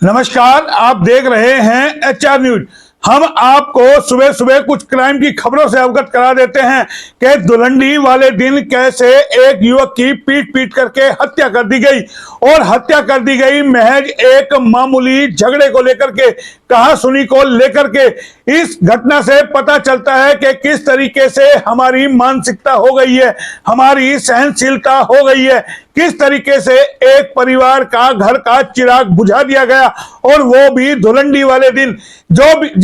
नमस्कार, आप देख रहे हैं HR न्यूज। हम आपको सुबह सुबह कुछ क्राइम की खबरों से अवगत करा देते हैं कि धुलंडी वाले दिन कैसे एक युवक की पीट पीट करके हत्या कर दी गई और हत्या कर दी गई महज एक मामूली झगड़े को लेकर के, कहासुनी को लेकर के। इस घटना से पता चलता है कि किस तरीके से हमारी मानसिकता हो गई है, हमारी सहनशीलता हो गई है, किस तरीके से एक परिवार का घर का चिराग बुझा दिया गया और वो भी धुलंडी वाले दिन।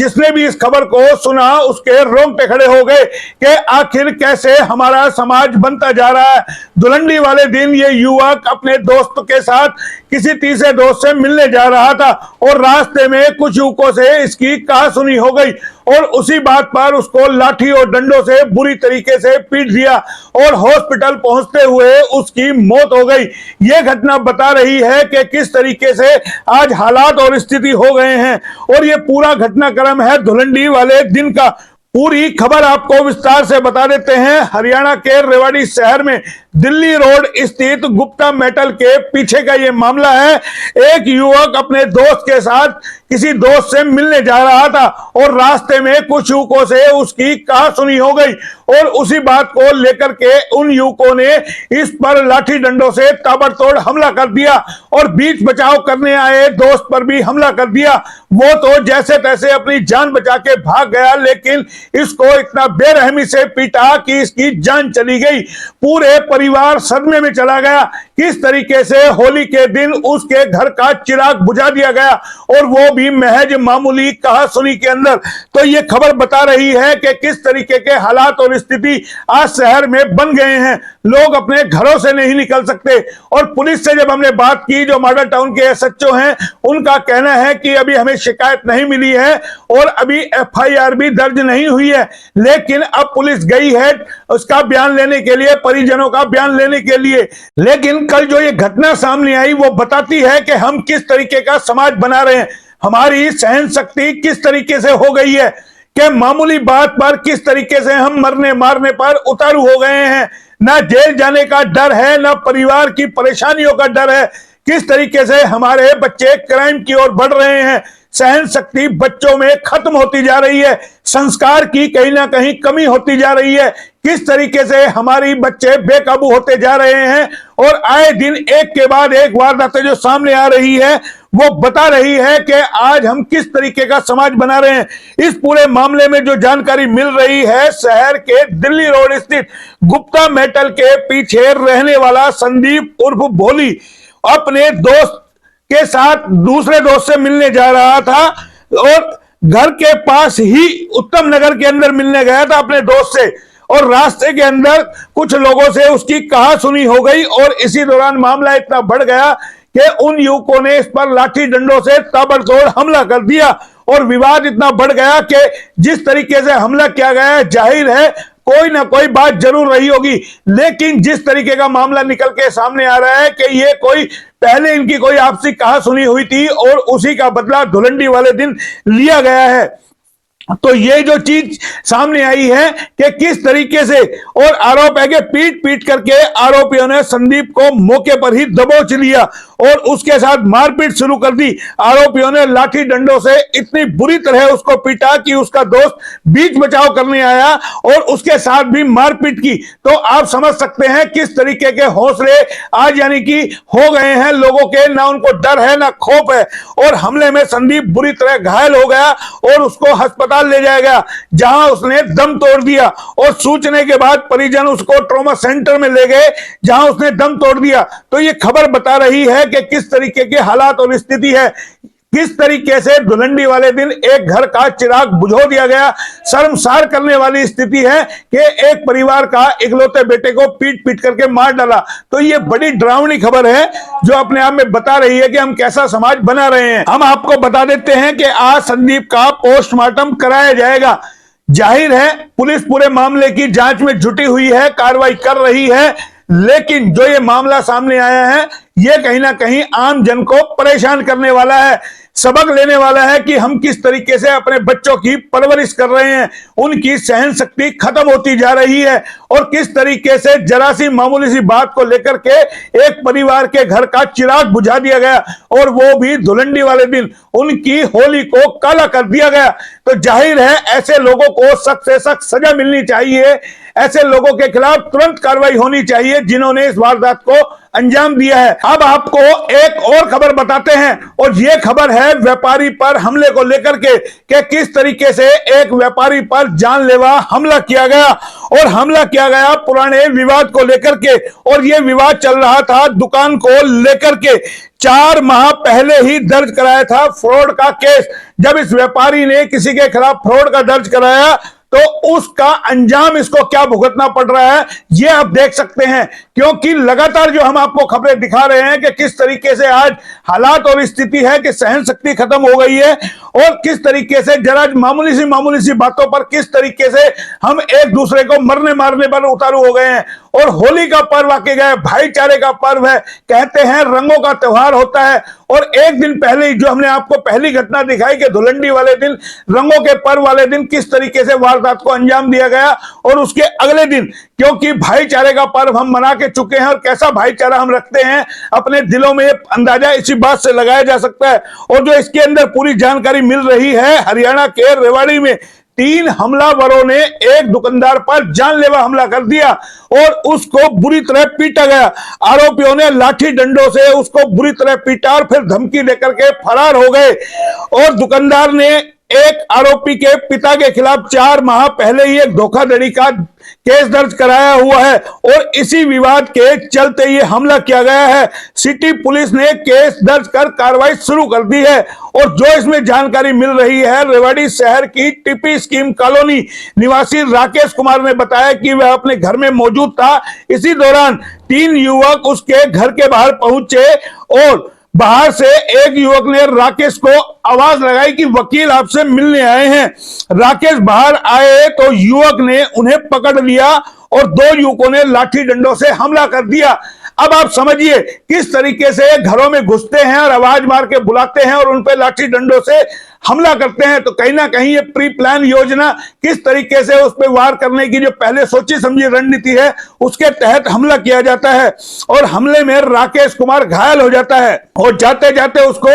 जिसने भी इस खबर को सुना उसके रोंगटे खड़े हो गए कि आखिर कैसे हमारा समाज बनता जा रहा है। धुलंडी वाले दिन ये युवक अपने दोस्त के साथ किसी तीसरे दोस्त से मिलने जा रहा था और रास्ते में कुछ युवकों से इसकी कहासुनी हो गई और उसी बात पर उसको लाठी और डंडों से बुरी तरीके से पीट दिया और हॉस्पिटल पहुंचते हुए उसकी मौत हो गई। यह घटना बता रही है कि किस तरीके से आज हालात और स्थिति हो गए हैं और यह पूरा घटनाक्रम है धुलंडी वाले दिन का। पूरी खबर आपको विस्तार से बता देते हैं। हरियाणा के रेवाड़ी शहर में दिल्ली रोड स्थित गुप्ता मेटल के पीछे का यह मामला है। एक युवक अपने दोस्त के साथ किसी दोस्त से मिलने जा रहा था और रास्ते में कुछ युवकों से उसकी कहासुनी हो गई और उसी बात को लेकर के उन युवकों ने इस पर लाठी डंडों से ताबड़तोड़ हमला कर दिया और बीच बचाव करने आए दोस्त पर भी हमला कर दिया। वो तो जैसे तैसे अपनी जान बचा के भाग गया, लेकिन इसको इतना बेरहमी से पीटा कि इसकी जान चली गई। पूरे परिवार सदमे में चला गया। किस तरीके से होली के दिन उसके घर का चिराग बुझा दिया गया और वो भी महज मामूली कहासुनी के अंदर। तो ये खबर बता रही है कि किस तरीके के हालात और स्थिति आज शहर में बन गए हैं। लोग अपने घरों से नहीं निकल सकते और पुलिस से जब हमने बात की, जो मॉडल टाउन के SHO हैं, उनका कहना है कि अभी हमें शिकायत नहीं मिली है और अभी FIR भी दर्ज नहीं हुई है, लेकिन अब पुलिस गई है उसका बयान लेने के लिए, परिजनों का बयान लेने के लिए। लेकिन कल जो ये घटना सामने आई वो बताती है कि हम किस तरीके का समाज बना रहे हैं, हमारी सहन शक्ति किस तरीके से हो गई है कि मामूली बात पर किस तरीके से हम मरने मारने पर उतारू हो गए हैं। ना जेल जाने का डर है, ना परिवार की परेशानियों का डर है। किस तरीके से हमारे बच्चे क्राइम की ओर बढ़ रहे हैं, सहन शक्ति बच्चों में खत्म होती जा रही है, संस्कार की कहीं ना कहीं कमी होती जा रही है। किस तरीके से हमारी बच्चे बेकाबू होते जा रहे हैं और आए दिन एक के बाद एक वारदातें जो सामने आ रही है वो बता रही है कि आज हम किस तरीके का समाज बना रहे हैं। इस पूरे मामले में जो जानकारी मिल रही है, शहर के दिल्ली रोड स्थित गुप्ता मेटल के पीछे रहने वाला संदीप उर्फ भोली अपने दोस्त के साथ दूसरे दोस्त से मिलने जा रहा था और घर के पास ही उत्तम नगर के अंदर मिलने गया था अपने दोस्त से और रास्ते के अंदर कुछ लोगों से उसकी कहासुनी हो गई और इसी दौरान मामला इतना बढ़ गया कि उन युवकों ने इस पर लाठी डंडों से ताबड़तोड़ हमला कर दिया और विवाद इतना बढ़ गया कि जिस तरीके से हमला किया गया है, जाहिर है कोई ना कोई बात जरूर रही होगी। लेकिन जिस तरीके का मामला निकल के सामने आ रहा है कि ये कोई पहले इनकी कोई आपसी कहासुनी हुई थी और उसी का बदला धुलंडी वाले दिन लिया गया है। तो ये जो चीज सामने आई है कि किस तरीके से, और आरोप है कि पीट पीट करके आरोपियों ने संदीप को मौके पर ही दबोच लिया और उसके साथ मारपीट शुरू कर दी। आरोपियों ने लाठी डंडों से इतनी बुरी तरह उसको पीटा कि उसका दोस्त बीच बचाव करने आया और उसके साथ भी मारपीट की। तो आप समझ सकते हैं किस तरीके के हौसले आज यानी कि हो गए हैं लोगों के, ना उनको डर है ना खौफ है। और हमले में संदीप बुरी तरह घायल हो गया और उसको अस्पताल ले जाया गया, जहां उसने दम तोड़ दिया और सूचने के बाद परिजन उसको ट्रॉमा सेंटर में ले गए, जहां उसने दम तोड़ दिया। तो ये खबर बता रही है कि किस तरीके के हालात और स्थिति है, किस तरीके से धुलंडी वाले दिन एक घर का चिराग बुझा दिया गया। शर्मसार करने वाली स्थिति है कि एक परिवार का इकलौते बेटे को पीट पीट करके मार डाला। तो ये बड़ी डरावनी खबर है जो अपने आप में बता रही है कि हम कैसा समाज बना रहे हैं। हम आपको बता देते हैं कि आज संदीप का पोस्टमार्टम कराया जाएगा। जाहिर है पुलिस पूरे मामले की जांच में जुटी हुई है, कार्रवाई कर रही है, लेकिन जो ये मामला सामने आया है ये कहीं ना कहीं आम जन को परेशान करने वाला है। सबक लेने वाला है कि हम किस तरीके से अपने बच्चों की परवरिश कर रहे हैं, उनकी सहन शक्ति खत्म होती जा रही है और किस तरीके से जरा सी मामूली सी बात को लेकर के एक परिवार के घर का चिराग बुझा दिया गया और वो भी धुलंडी वाले दिन उनकी होली को काला कर दिया गया। तो जाहिर है ऐसे लोगों को सख्त से सख्त सजा मिलनी चाहिए, ऐसे लोगों के खिलाफ तुरंत कार्रवाई होनी चाहिए जिन्होंने इस वारदात को अंजाम दिया है। अब आपको एक और खबर बताते हैं और यह खबर है व्यापारी पर हमले को लेकर के कि किस तरीके से एक व्यापारी पर जानलेवा हमला किया गया और हमला किया गया पुराने विवाद को लेकर के। और यह विवाद चल रहा था दुकान को लेकर के। 4 माह पहले ही दर्ज कराया था फ्रॉड का केस। जब इस व्यापारी ने किसी के खिलाफ फ्रॉड का दर्ज कराया तो उसका अंजाम इसको क्या भुगतना पड़ रहा है ये आप देख सकते हैं, क्योंकि लगातार जो हम आपको खबरें दिखा रहे हैं कि किस तरीके से आज हालात और स्थिति है कि सहन शक्ति खत्म हो गई है और किस तरीके से जरा मामूली सी बातों पर किस तरीके से हम एक दूसरे को मरने मारने पर उतारू हो गए हैं। और होली का पर्व आके गए, भाईचारे का पर्व है, कहते हैं रंगों का त्योहार होता है। और एक दिन पहले ही जो हमने आपको पहली घटना दिखाई कि धुलंडी वाले दिन, रंगों के पर्व वाले दिन किस तरीके से वारदात को अंजाम दिया गया और उसके अगले दिन, क्योंकि भाईचारे का पर्व हम मना के चुके हैं और कैसा भाईचारा हम रखते हैं अपने दिलों में अंदाजा इसी बात से लगाया जा सकता है। और जो इसके अंदर पूरी जानकारी मिल रही है, हरियाणा के रेवाड़ी में 3 हमलावरों ने एक दुकानदार पर जानलेवा हमला कर दिया और उसको बुरी तरह पीटा गया। आरोपियों ने लाठी डंडों से उसको बुरी तरह पीटा और फिर धमकी देकर के फरार हो गए। और दुकानदार ने एक आरोपी के पिता के खिलाफ 4 माह पहले ही एक धोखाधड़ी का केस दर्ज कराया हुआ है और इसी विवाद के चलते ये हमला किया गया है। सिटी पुलिस ने केस दर्ज कर कार्रवाई शुरू कर दी है। और जो इसमें जानकारी मिल रही है, रेवाड़ी शहर की टीपी स्कीम कॉलोनी निवासी राकेश कुमार ने बताया कि वह अपने घर में मौजूद था। इसी दौरान 3 युवक उसके घर के बाहर पहुंचे और बाहर से एक युवक ने राकेश को आवाज लगाई कि वकील आपसे मिलने आए हैं। राकेश बाहर आए तो युवक ने उन्हें पकड़ लिया और 2 युवकों ने लाठी डंडों से हमला कर दिया। अब आप समझिए किस तरीके से घरों में घुसते हैं और आवाज मार के बुलाते हैं और उन पर लाठी डंडों से हमला करते हैं। तो कहीं ना कहीं ये प्री प्लान योजना किस तरीके से उस पर वार करने की जो पहले सोची समझी रणनीति है उसके तहत हमला किया जाता है। और हमले में राकेश कुमार घायल हो जाता है और जाते जाते उसको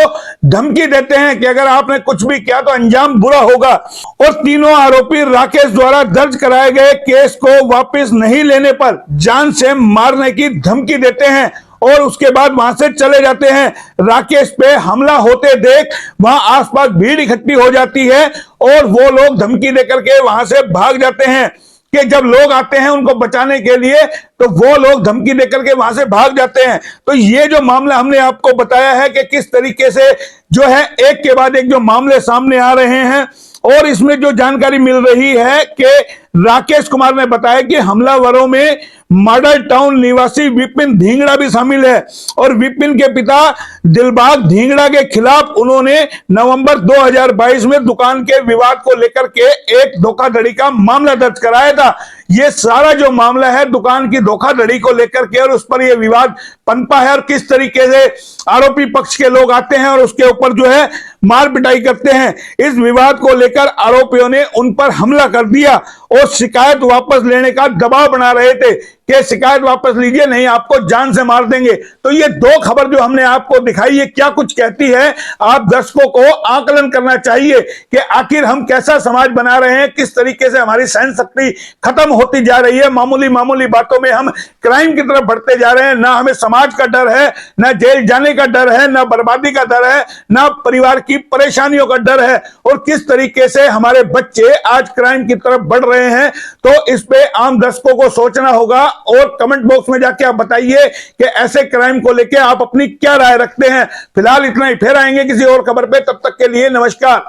धमकी देते हैं कि अगर आपने कुछ भी किया तो अंजाम बुरा होगा। और तीनों आरोपी राकेश द्वारा दर्ज कराए गए केस को वापस नहीं लेने पर जान से मारने की धमकी देते हैं और उसके बाद वहां से चले जाते हैं। राकेश पे हमला होते देख वहां आसपास भीड़ इकट्ठी हो जाती है और वो लोग धमकी देकर के वहां से भाग जाते हैं कि जब लोग आते हैं उनको बचाने के लिए तो वो लोग धमकी देकर के वहां से भाग जाते हैं। तो ये जो मामला हमने आपको बताया है कि किस तरीके से जो है एक के बाद एक जो मामले सामने आ रहे हैं और इसमें जो जानकारी मिल रही है कि राकेश कुमार ने बताया कि हमलावरों में मॉडल टाउन निवासी विपिन धिंगड़ा भी शामिल है और विपिन के पिता दिलबाग धिंगड़ा के खिलाफ उन्होंने नवंबर 2022 में दुकान के विवाद को लेकर के एक धोखाधड़ी का मामला दर्ज कराया था। ये सारा जो मामला है दुकान की धोखाधड़ी को लेकर के और उस पर यह विवाद पनपा है और किस तरीके से आरोपी पक्ष के लोग आते हैं और उसके ऊपर जो है मार पिटाई करते हैं। इस विवाद को लेकर आरोपियों ने उन पर हमला कर दिया और शिकायत वापस लेने का दबाव बना रहे थे कि शिकायत वापस लीजिए नहीं आपको जान से मार देंगे। तो ये 2 खबर जो हमने आपको दिखाई ये क्या कुछ कहती है, आप दर्शकों को आकलन करना चाहिए कि आखिर हम कैसा समाज बना रहे हैं, किस तरीके से हमारी सहन शक्ति खत्म होती जा रही है। मामूली बातों में हम क्राइम की तरफ बढ़ते जा रहे हैं। ना हमें समाज का डर है, ना जेल जाने का डर है, ना बर्बादी का डर है, ना परिवार की परेशानियों का डर है और किस तरीके से हमारे बच्चे आज क्राइम की तरफ बढ़ रहे हैं। तो इस पे आम दर्शकों को सोचना होगा और कमेंट बॉक्स में जाके आप बताइए कि ऐसे क्राइम को लेके आप अपनी क्या राय रखते हैं। फिलहाल इतना ही, फिर आएंगे किसी और खबर पे, तब तक के लिए नमस्कार।